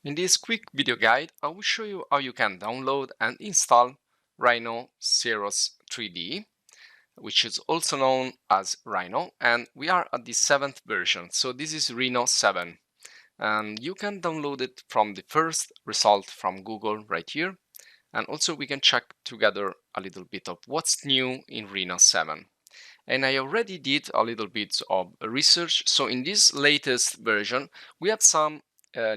In this quick video guide, I will show you how you can download and install Rhino Ceros 3D, which is also known as Rhino, and we are at the 7th version, so this is Rhino 7. And you can download it from the first result from Google right here, and also we can check together a little bit of what's new in Rhino 7. And I already did a little bit of research. So in this latest version, we have some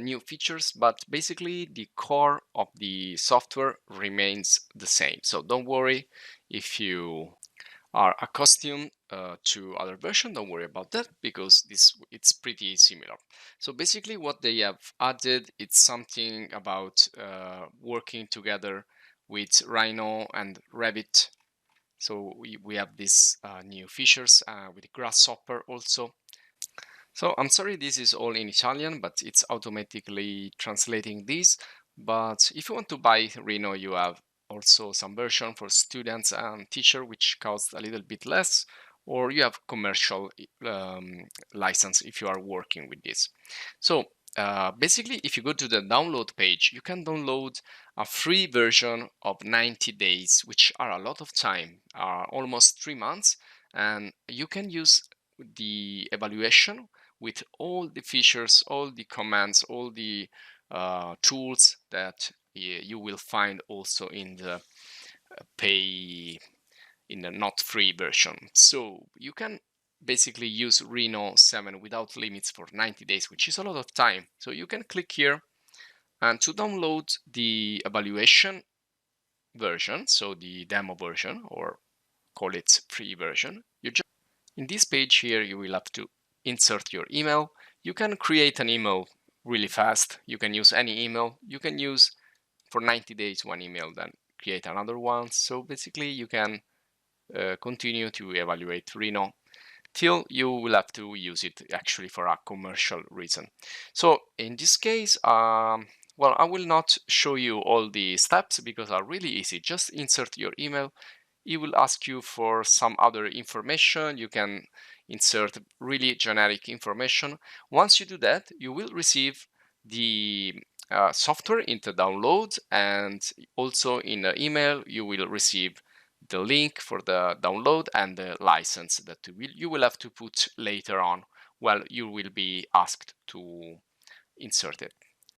new features, but basically the core of the software remains the same. So don't worry if you are accustomed to other version, don't worry about that, because it's pretty similar. So basically what they have added, it's something about working together with Rhino and Revit. So we have these new features with Grasshopper also. So I'm sorry this is all in Italian, but it's automatically translating this. But if you want to buy Rhino, you have also some version for students and teacher, which costs a little bit less, or you have commercial license if you are working with this. So basically, if you go to the download page, you can download a free version of 90 days, which are a lot of time, almost 3 months, and you can use the evaluation with all the features, all the commands, all the tools that you will find also in the pay, in the not free version. So you can basically use Rhino 7 without limits for 90 days, which is a lot of time. So you can click here, and to download the evaluation version, so the demo version, or call it free version, you just, in this page here, you will have to insert your email. You can create an email really fast. You can use any email. You can use for 90 days one email, then create another one. So basically you can continue to evaluate Rhino till you will have to use it actually for a commercial reason. So in this case, well, I will not show you all the steps because are really easy. Just insert your email. It will ask you for some other information. You can insert really generic information. Once you do that, you will receive the software into download, and also in the email you will receive the link for the download and the license that you will have to put later on while you will be asked to insert it.